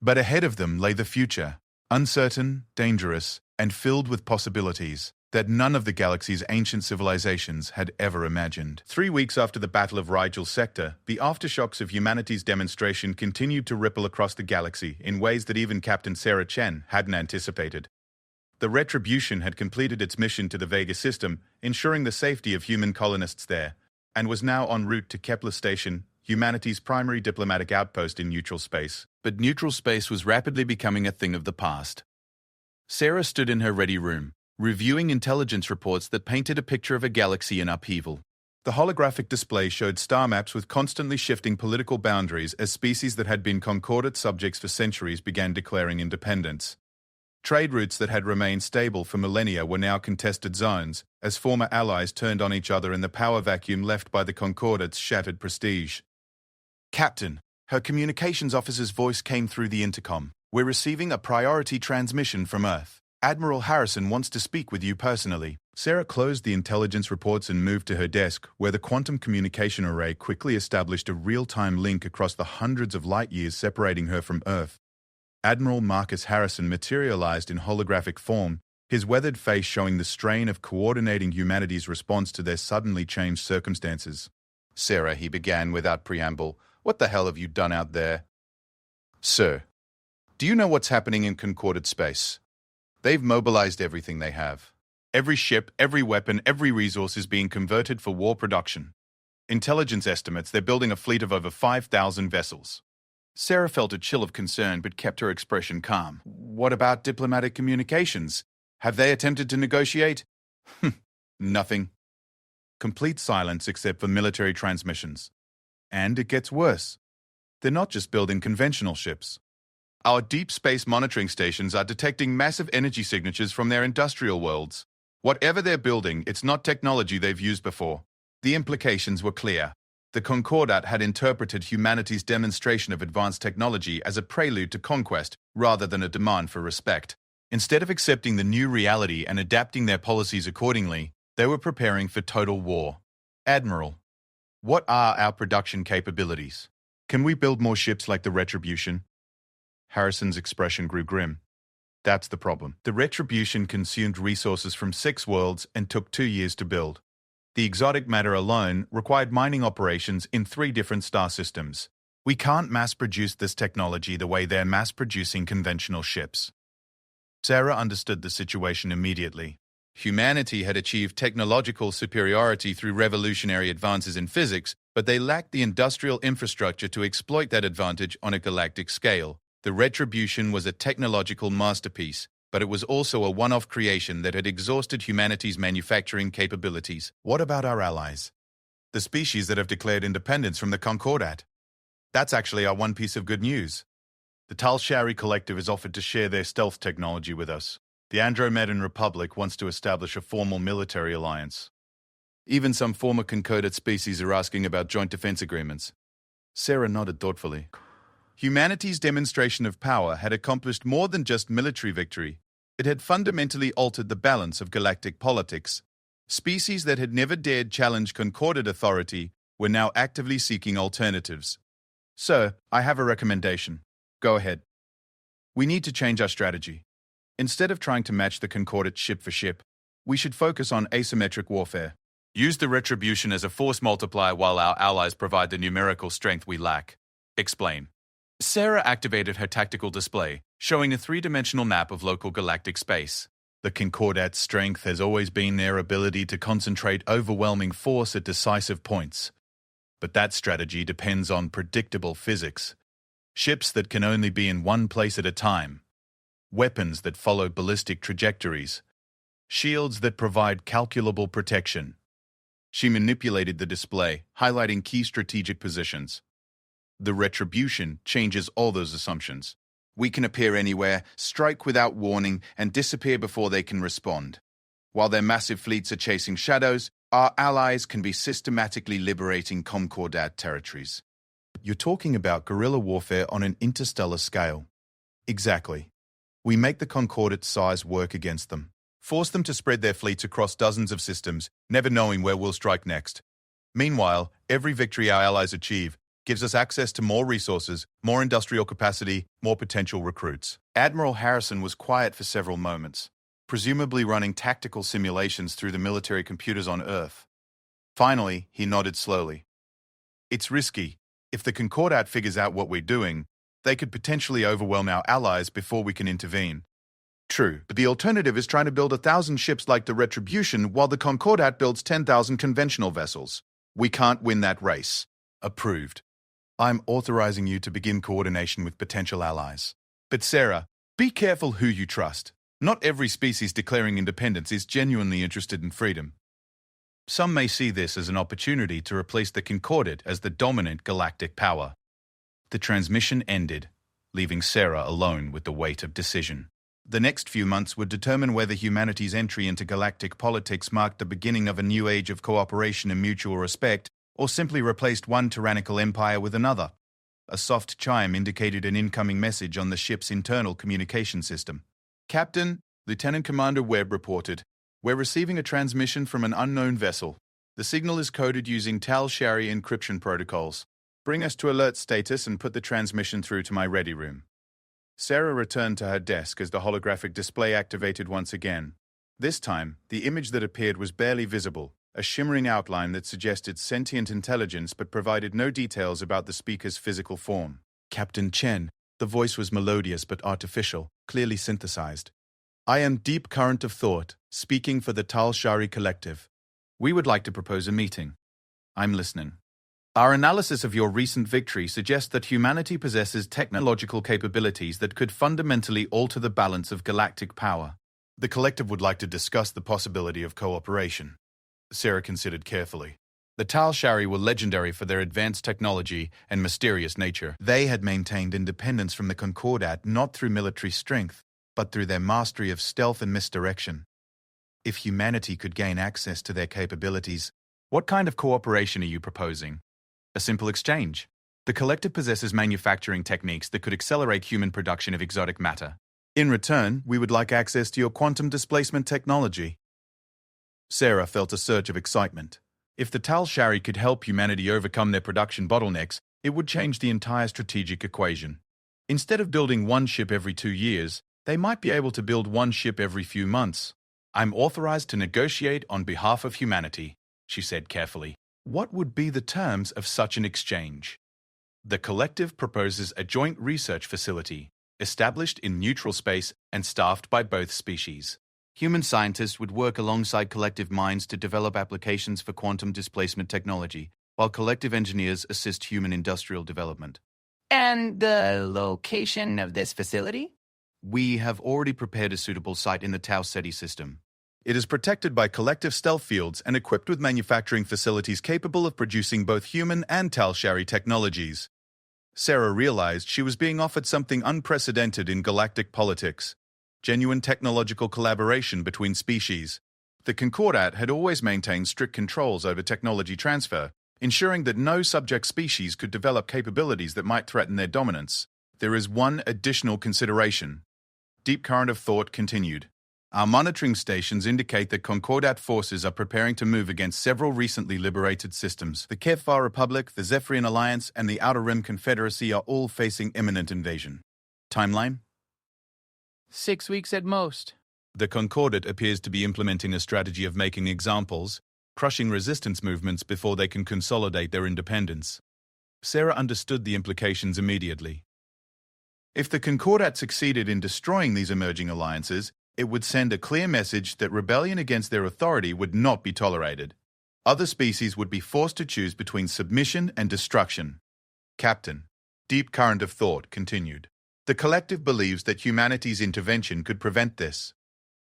But ahead of them lay the future, uncertain, dangerous, and filled with possibilities that none of the galaxy's ancient civilizations had ever imagined. 3 weeks after the Battle of Rigel Sector, the aftershocks of humanity's demonstration continued to ripple across the galaxy in ways that even Captain Sarah Chen hadn't anticipated. The Retribution had completed its mission to the Vega system, ensuring the safety of human colonists there, and was now en route to Kepler Station, humanity's primary diplomatic outpost in neutral space. But neutral space was rapidly becoming a thing of the past. Sarah stood in her ready room, reviewing intelligence reports that painted a picture of a galaxy in upheaval. The holographic display showed star maps with constantly shifting political boundaries as species that had been Concordat subjects for centuries began declaring independence. Trade routes that had remained stable for millennia were now contested zones, as former allies turned on each other in the power vacuum left by the Concordat's shattered prestige. "Captain," her communications officer's voice came through the intercom. "We're receiving a priority transmission from Earth. Admiral Harrison wants to speak with you personally." Sarah closed the intelligence reports and moved to her desk, where the quantum communication array quickly established a real-time link across the hundreds of light-years separating her from Earth. Admiral Marcus Harrison materialized in holographic form, his weathered face showing the strain of coordinating humanity's response to their suddenly changed circumstances. "Sarah," he began without preamble, "what the hell have you done out there?" "Sir, do you know what's happening in Concordat space? They've mobilized everything they have. Every ship, every weapon, every resource is being converted for war production. Intelligence estimates they're building a fleet of over 5,000 vessels." Sarah felt a chill of concern but kept her expression calm. "What about diplomatic communications? Have they attempted to negotiate?" "Nothing. Complete silence except for military transmissions. And it gets worse. They're not just building conventional ships. Our deep space monitoring stations are detecting massive energy signatures from their industrial worlds. Whatever they're building, it's not technology they've used before." The implications were clear. The Concordat had interpreted humanity's demonstration of advanced technology as a prelude to conquest rather than a demand for respect. Instead of accepting the new reality and adapting their policies accordingly, they were preparing for total war. "Admiral, what are our production capabilities? Can we build more ships like the Retribution?" Harrison's expression grew grim. "That's the problem. The Retribution consumed resources from 6 worlds and took 2 years to build. The exotic matter alone required mining operations in 3 different star systems. We can't mass-produce this technology the way they're mass-producing conventional ships." Sarah understood the situation immediately. Humanity had achieved technological superiority through revolutionary advances in physics, but they lacked the industrial infrastructure to exploit that advantage on a galactic scale. The Retribution was a technological masterpiece, but it was also a one-off creation that had exhausted humanity's manufacturing capabilities. What about our allies? The species that have declared independence from the Concordat? That's actually our one piece of good news. The Tal Shari Collective has offered to share their stealth technology with us. The Andromedan Republic wants to establish a formal military alliance. Even some former Concordat species are asking about joint defense agreements. Sarah nodded thoughtfully. Humanity's demonstration of power had accomplished more than just military victory. It had fundamentally altered the balance of galactic politics. Species that had never dared challenge Concordat authority were now actively seeking alternatives. Sir, I have a recommendation. Go ahead. We need to change our strategy. Instead of trying to match the Concordate ship for ship, we should focus on asymmetric warfare. Use the retribution as a force multiplier while our allies provide the numerical strength we lack. Explain. Sarah activated her tactical display, showing a three-dimensional map of local galactic space. The Concordate's strength has always been their ability to concentrate overwhelming force at decisive points. But that strategy depends on predictable physics. Ships that can only be in one place at a time. Weapons that follow ballistic trajectories. Shields that provide calculable protection. She manipulated the display, highlighting key strategic positions. The retribution changes all those assumptions. We can appear anywhere, strike without warning, and disappear before they can respond. While their massive fleets are chasing shadows, our allies can be systematically liberating Concordate territories. You're talking about guerrilla warfare on an interstellar scale. Exactly. We make the Concordate's size work against them. Force them to spread their fleets across dozens of systems, never knowing where we'll strike next. Meanwhile, every victory our allies achieve gives us access to more resources, more industrial capacity, more potential recruits. Admiral Harrison was quiet for several moments, presumably running tactical simulations through the military computers on Earth. Finally, he nodded slowly. It's risky. If the Concordate figures out what we're doing, they could potentially overwhelm our allies before we can intervene. True, but the alternative is trying to build 1,000 ships like the Retribution while the Concordate builds 10,000 conventional vessels. We can't win that race. Approved. I'm authorizing you to begin coordination with potential allies. But Sarah, be careful who you trust. Not every species declaring independence is genuinely interested in freedom. Some may see this as an opportunity to replace the Concordate as the dominant galactic power. The transmission ended, leaving Sarah alone with the weight of decision. The next few months would determine whether humanity's entry into galactic politics marked the beginning of a new age of cooperation and mutual respect, or simply replaced one tyrannical empire with another. A soft chime indicated an incoming message on the ship's internal communication system. Captain, Lieutenant Commander Webb reported, "We're receiving a transmission from an unknown vessel. The signal is coded using Tal-Shari encryption protocols. Bring us to alert status and put the transmission through to my ready room." Sarah returned to her desk as the holographic display activated once again. This time, the image that appeared was barely visible, a shimmering outline that suggested sentient intelligence but provided no details about the speaker's physical form. Captain Chen, the voice was melodious but artificial, clearly synthesized. "I am Deep Current of Thought, speaking for the Tal-Shari Collective. We would like to propose a meeting. I'm listening. Our analysis of your recent victory suggests that humanity possesses technological capabilities that could fundamentally alter the balance of galactic power. The collective would like to discuss the possibility of cooperation." Sarah considered carefully. The Tal-Shari were legendary for their advanced technology and mysterious nature. They had maintained independence from the Concordate not through military strength, but through their mastery of stealth and misdirection. If humanity could gain access to their capabilities, what kind of cooperation are you proposing? A simple exchange. The collective possesses manufacturing techniques that could accelerate human production of exotic matter. In return, we would like access to your quantum displacement technology. Sarah felt a surge of excitement. If the Tal-Shari could help humanity overcome their production bottlenecks, it would change the entire strategic equation. Instead of building one ship every 2 years, they might be able to build one ship every few months. "I'm authorized to negotiate on behalf of humanity," she said carefully. "What would be the terms of such an exchange?" The collective proposes a joint research facility, established in neutral space and staffed by both species. Human scientists would work alongside collective minds to develop applications for quantum displacement technology, while collective engineers assist human industrial development. And the location of this facility? We have already prepared a suitable site in the Tau Ceti system. It is protected by collective stealth fields and equipped with manufacturing facilities capable of producing both human and Tal-Shari technologies. Sarah realized she was being offered something unprecedented in galactic politics: genuine technological collaboration between species. The Concordate had always maintained strict controls over technology transfer, ensuring that no subject species could develop capabilities that might threaten their dominance. There is one additional consideration. Deep Current of Thought continued. Our monitoring stations indicate that Concordat forces are preparing to move against several recently liberated systems. The HFY Republic, the Zephyrian Alliance, and the Outer Rim Confederacy are all facing imminent invasion. Timeline? 6 weeks at most. The Concordat appears to be implementing a strategy of making examples, crushing resistance movements before they can consolidate their independence. Sarah understood the implications immediately. If the Concordat succeeded in destroying these emerging alliances, it would send a clear message that rebellion against their authority would not be tolerated. Other species would be forced to choose between submission and destruction. Captain, deep current of thought continued. The collective believes that humanity's intervention could prevent this,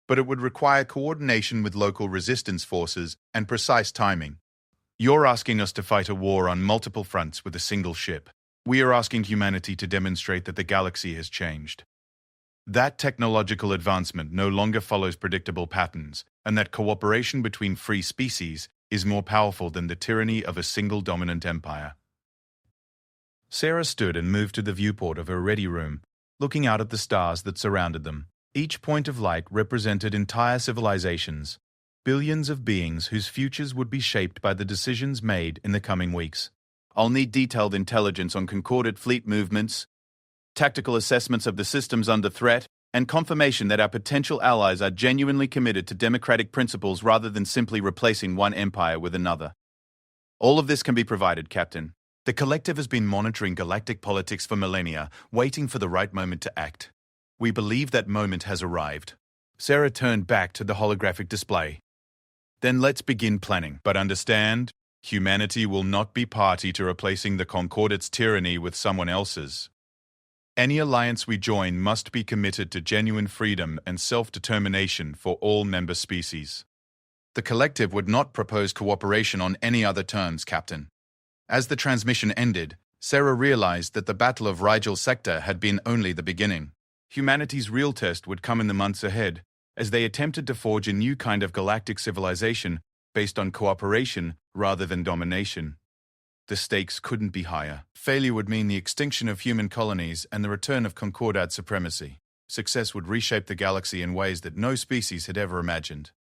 but it would require coordination with local resistance forces and precise timing. You're asking us to fight a war on multiple fronts with a single ship. We are asking humanity to demonstrate that the galaxy has changed. That technological advancement no longer follows predictable patterns, and that cooperation between free species is more powerful than the tyranny of a single dominant empire. Sarah stood and moved to the viewport of her ready room, looking out at the stars that surrounded them. Each point of light represented entire civilizations, billions of beings whose futures would be shaped by the decisions made in the coming weeks. I'll need detailed intelligence on Concordat fleet movements, tactical assessments of the systems under threat, and confirmation that our potential allies are genuinely committed to democratic principles rather than simply replacing one empire with another. All of this can be provided, Captain. The collective has been monitoring galactic politics for millennia, waiting for the right moment to act. We believe that moment has arrived. Sarah turned back to the holographic display. Then let's begin planning. But understand, humanity will not be party to replacing the Concordat's tyranny with someone else's. Any alliance we join must be committed to genuine freedom and self-determination for all member species. The collective would not propose cooperation on any other terms, Captain. As the transmission ended, Sarah realized that the Battle of Rigel Sector had been only the beginning. Humanity's real test would come in the months ahead, as they attempted to forge a new kind of galactic civilization based on cooperation rather than domination. The stakes couldn't be higher. Failure would mean the extinction of human colonies and the return of Concordat supremacy. Success would reshape the galaxy in ways that no species had ever imagined.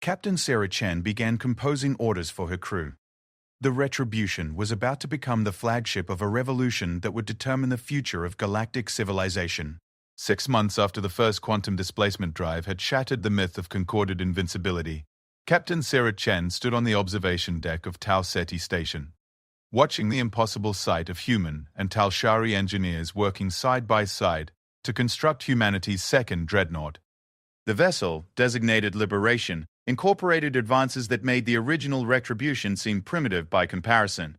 Captain Sarah Chen began composing orders for her crew. The Retribution was about to become the flagship of a revolution that would determine the future of galactic civilization. 6 months after the first quantum displacement drive had shattered the myth of Concordat invincibility, Captain Sarah Chen stood on the observation deck of Tau Ceti Station, watching the impossible sight of human and Talshari engineers working side by side to construct humanity's second Dreadnought. The vessel, designated Liberation, incorporated advances that made the original Retribution seem primitive by comparison.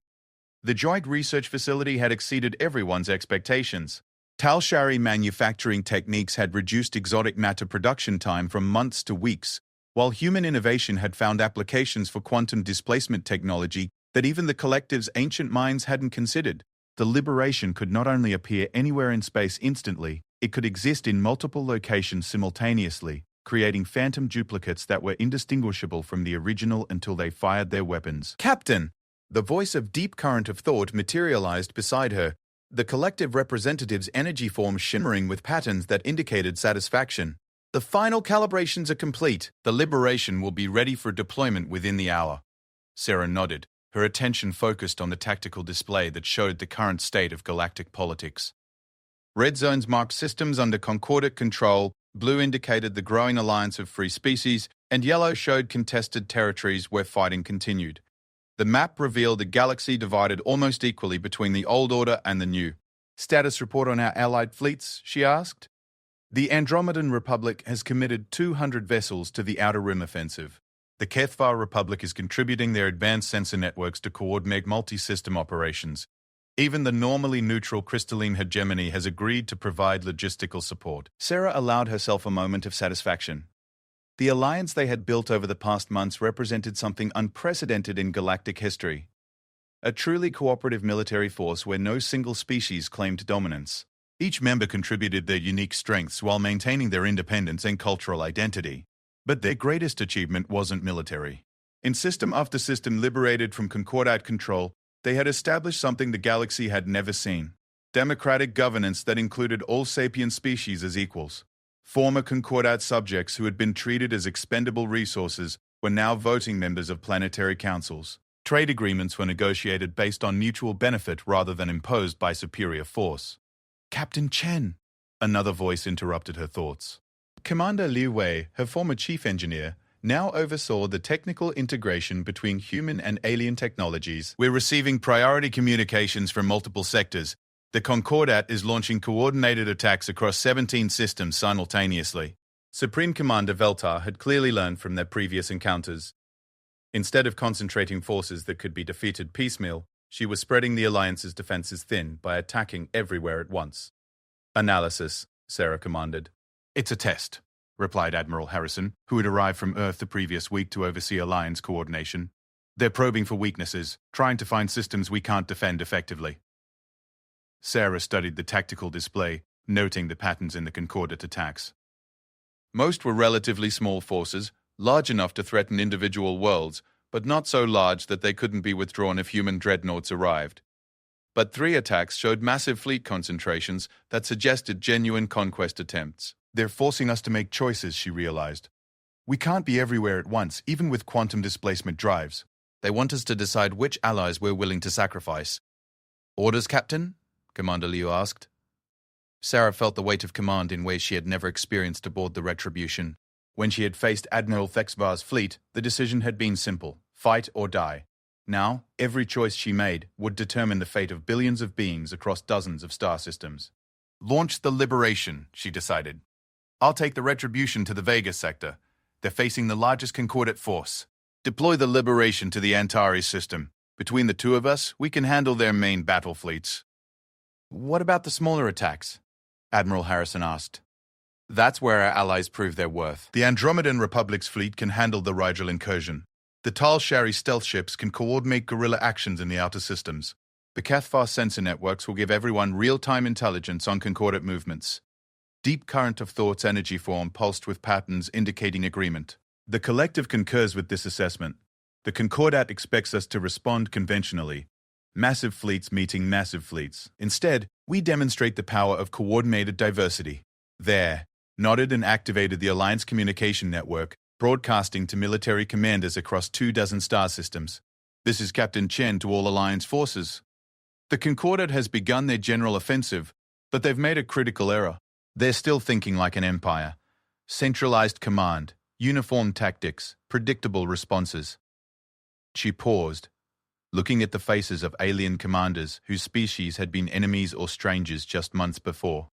The joint research facility had exceeded everyone's expectations. Talshari manufacturing techniques had reduced exotic matter production time from months to weeks, while human innovation had found applications for quantum displacement technology that even the collective's ancient minds hadn't considered. The Liberation could not only appear anywhere in space instantly, it could exist in multiple locations simultaneously, creating phantom duplicates that were indistinguishable from the original until they fired their weapons. Captain! The voice of deep current of thought materialized beside her, the collective representative's energy form shimmering with patterns that indicated satisfaction. The final calibrations are complete. The Liberation will be ready for deployment within the hour. Sarah nodded, her attention focused on the tactical display that showed the current state of galactic politics. Red zones marked systems under Concordat control, blue indicated the growing alliance of free species, and yellow showed contested territories where fighting continued. The map revealed a galaxy divided almost equally between the old order and the new. Status report on our allied fleets, she asked. The Andromedan Republic has committed 200 vessels to the Outer Rim offensive. The HFY Republic is contributing their advanced sensor networks to coordinate multi-system operations. Even the normally neutral crystalline hegemony has agreed to provide logistical support. Sarah allowed herself a moment of satisfaction. The alliance they had built over the past months represented something unprecedented in galactic history. A truly cooperative military force where no single species claimed dominance. Each member contributed their unique strengths while maintaining their independence and cultural identity. But their greatest achievement wasn't military. In system after system liberated from Concordat control, they had established something the galaxy had never seen. Democratic governance that included all sapient species as equals. Former Concordat subjects who had been treated as expendable resources were now voting members of planetary councils. Trade agreements were negotiated based on mutual benefit rather than imposed by superior force. Captain Chen, another voice interrupted her thoughts. Commander Liu Wei, her former chief engineer, now oversaw the technical integration between human and alien technologies. We're receiving priority communications from multiple sectors. The Concordat is launching coordinated attacks across 17 systems simultaneously. Supreme Commander Veltar had clearly learned from their previous encounters. Instead of concentrating forces that could be defeated piecemeal, she was spreading the Alliance's defenses thin by attacking everywhere at once. Analysis, Sarah commanded. It's a test, replied Admiral Harrison, who had arrived from Earth the previous week to oversee Alliance coordination. They're probing for weaknesses, trying to find systems we can't defend effectively. Sarah studied the tactical display, noting the patterns in the Concordat attacks. Most were relatively small forces, large enough to threaten individual worlds, but not so large that they couldn't be withdrawn if human dreadnoughts arrived. But 3 attacks showed massive fleet concentrations that suggested genuine conquest attempts. They're forcing us to make choices, she realized. We can't be everywhere at once, even with quantum displacement drives. They want us to decide which allies we're willing to sacrifice. Orders, Captain? Commander Liu asked. Sarah felt the weight of command in ways she had never experienced aboard the Retribution. When she had faced Admiral Thexvar's fleet, the decision had been simple: fight or die. Now, every choice she made would determine the fate of billions of beings across dozens of star systems. Launch the Liberation, she decided. I'll take the Retribution to the Vega sector. They're facing the largest Concordat force. Deploy the Liberation to the Antares system. Between the two of us, we can handle their main battle fleets. What about the smaller attacks? Admiral Harrison asked. That's where our allies prove their worth. The Andromedan Republic's fleet can handle the Rigel incursion. The Tal Shari stealth ships can coordinate guerrilla actions in the outer systems. The Cathfar sensor networks will give everyone real-time intelligence on Concordat movements. Deep current of thoughts energy form pulsed with patterns indicating agreement. The collective concurs with this assessment. The Concordat expects us to respond conventionally. Massive fleets meeting massive fleets. Instead, we demonstrate the power of coordinated diversity. There, nodded and activated the Alliance communication network, broadcasting to military commanders across 24 star systems. This is Captain Chen to all Alliance forces. The Concordat has begun their general offensive, but they've made a critical error. They're still thinking like an empire. Centralized command, uniform tactics, predictable responses. She paused, looking at the faces of alien commanders whose species had been enemies or strangers just months before.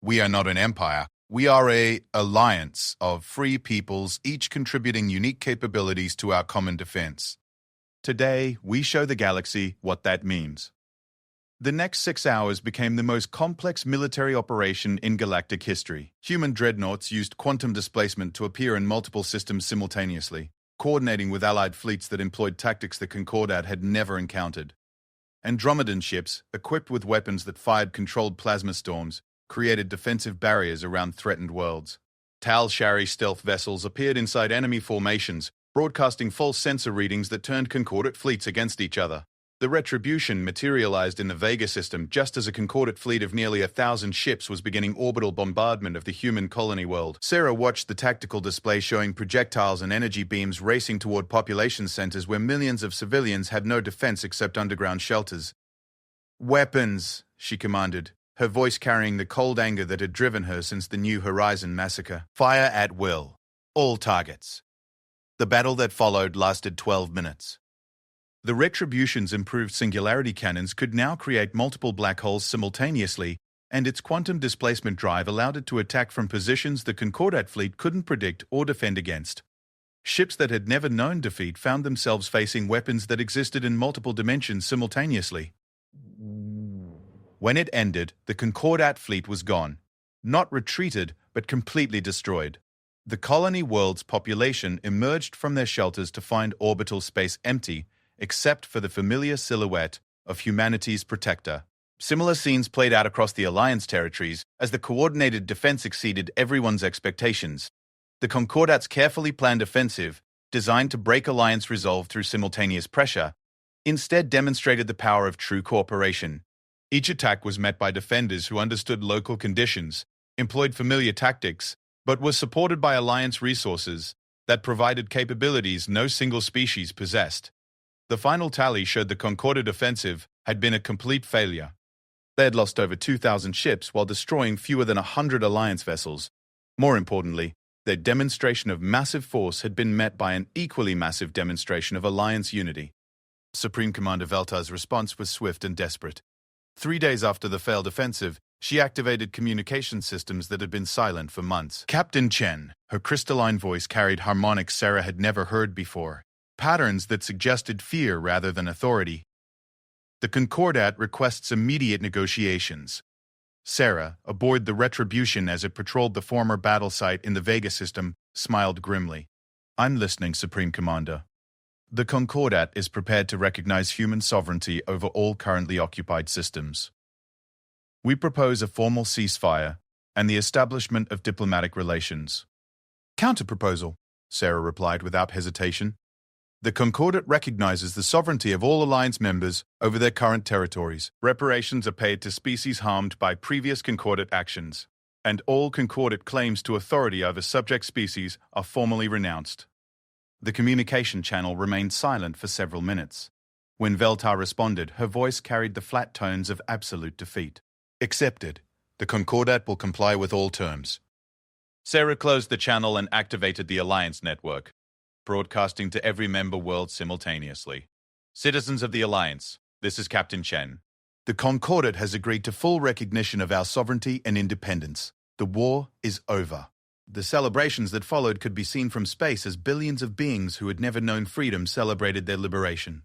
We are not an empire. We are an alliance of free peoples, each contributing unique capabilities to our common defense. Today, we show the galaxy what that means. The next 6 hours became the most complex military operation in galactic history. Human dreadnoughts used quantum displacement to appear in multiple systems simultaneously, coordinating with allied fleets that employed tactics the Concordat had never encountered. Andromedan ships, equipped with weapons that fired controlled plasma storms, created defensive barriers around threatened worlds. Tal Shari stealth vessels appeared inside enemy formations, broadcasting false sensor readings that turned Concordat fleets against each other. The Retribution materialized in the Vega system just as a Concordat fleet of nearly 1,000 ships was beginning orbital bombardment of the human colony world. Sarah watched the tactical display showing projectiles and energy beams racing toward population centers where millions of civilians had no defense except underground shelters. Weapons, she commanded, her voice carrying the cold anger that had driven her since the New Horizon massacre. Fire at will. All targets. The battle that followed lasted 12 minutes. The Retribution's improved singularity cannons could now create multiple black holes simultaneously, and its quantum displacement drive allowed it to attack from positions the Concordat fleet couldn't predict or defend against. Ships that had never known defeat found themselves facing weapons that existed in multiple dimensions simultaneously. When it ended, the Concordat fleet was gone. Not retreated, but completely destroyed. The colony world's population emerged from their shelters to find orbital space empty, except for the familiar silhouette of humanity's protector. Similar scenes played out across the Alliance territories as the coordinated defense exceeded everyone's expectations. The Concordat's carefully planned offensive, designed to break Alliance resolve through simultaneous pressure, instead demonstrated the power of true cooperation. Each attack was met by defenders who understood local conditions, employed familiar tactics, but was supported by Alliance resources that provided capabilities no single species possessed. The final tally showed the Concordat offensive had been a complete failure. They had lost over 2,000 ships while destroying fewer than 100 Alliance vessels. More importantly, their demonstration of massive force had been met by an equally massive demonstration of Alliance unity. Supreme Commander Velta's response was swift and desperate. 3 days after the failed offensive, she activated communication systems that had been silent for months. Captain Chen, her crystalline voice carried harmonics Sarah had never heard before, patterns that suggested fear rather than authority. The Concordat requests immediate negotiations. Sarah, aboard the Retribution as it patrolled the former battle site in the Vega system, smiled grimly. I'm listening, Supreme Commander. The Concordat is prepared to recognize human sovereignty over all currently occupied systems. We propose a formal ceasefire and the establishment of diplomatic relations. Counter-proposal, Sarah replied without hesitation. The Concordat recognizes the sovereignty of all Alliance members over their current territories. Reparations are paid to species harmed by previous Concordat actions, and all Concordat claims to authority over subject species are formally renounced. The communication channel remained silent for several minutes. When Velta responded, her voice carried the flat tones of absolute defeat. Accepted. The Concordat will comply with all terms. Sarah closed the channel and activated the Alliance network, broadcasting to every member world simultaneously. Citizens of the Alliance, this is Captain Chen. The Concordat has agreed to full recognition of our sovereignty and independence. The war is over. The celebrations that followed could be seen from space as billions of beings who had never known freedom celebrated their liberation.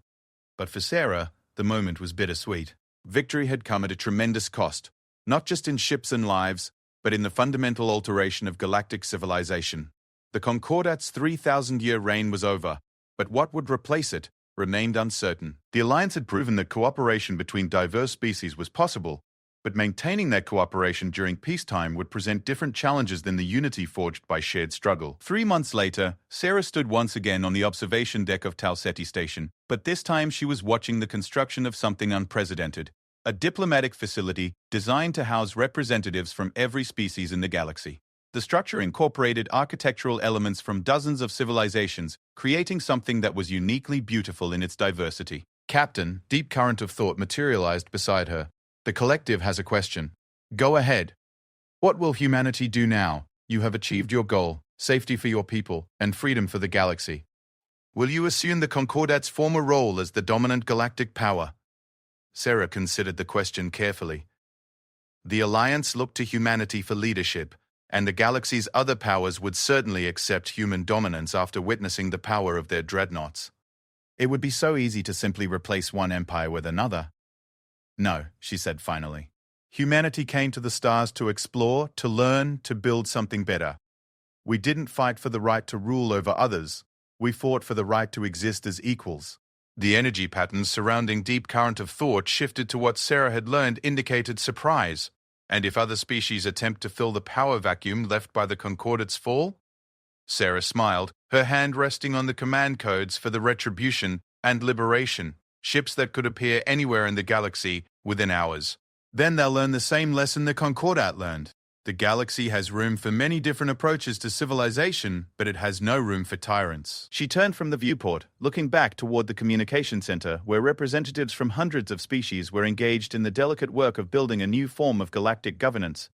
But for Sarah, the moment was bittersweet. Victory had come at a tremendous cost, not just in ships and lives, but in the fundamental alteration of galactic civilization. The Concordat's 3,000-year reign was over, but what would replace it remained uncertain. The Alliance had proven that cooperation between diverse species was possible, but maintaining that cooperation during peacetime would present different challenges than the unity forged by shared struggle. 3 months later, Sarah stood once again on the observation deck of Tau Ceti Station, but this time she was watching the construction of something unprecedented, a diplomatic facility designed to house representatives from every species in the galaxy. The structure incorporated architectural elements from dozens of civilizations, creating something that was uniquely beautiful in its diversity. Captain, deep current of thought materialized beside her. The collective has a question. Go ahead. What will humanity do now? You have achieved your goal, safety for your people, and freedom for the galaxy. Will you assume the Concordat's former role as the dominant galactic power? Sarah considered the question carefully. The Alliance looked to humanity for leadership, and the galaxy's other powers would certainly accept human dominance after witnessing the power of their dreadnoughts. It would be so easy to simply replace one empire with another. No, she said finally. Humanity came to the stars to explore, to learn, to build something better. We didn't fight for the right to rule over others. We fought for the right to exist as equals. The energy patterns surrounding deep current of thought shifted to what Sarah had learned indicated surprise. And if other species attempt to fill the power vacuum left by the Concordat's fall? Sarah smiled, her hand resting on the command codes for the Retribution and Liberation, ships that could appear anywhere in the galaxy within hours. Then they'll learn the same lesson the Concordat learned. The galaxy has room for many different approaches to civilization, but it has no room for tyrants. She turned from the viewport, looking back toward the communication center, where representatives from hundreds of species were engaged in the delicate work of building a new form of galactic governance,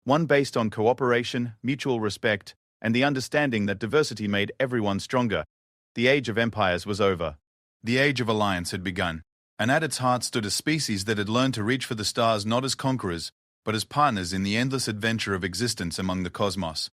one based on cooperation, mutual respect, and the understanding that diversity made everyone stronger. The age of empires was over. The age of alliance had begun, and at its heart stood a species that had learned to reach for the stars not as conquerors, but as partners in the endless adventure of existence among the cosmos.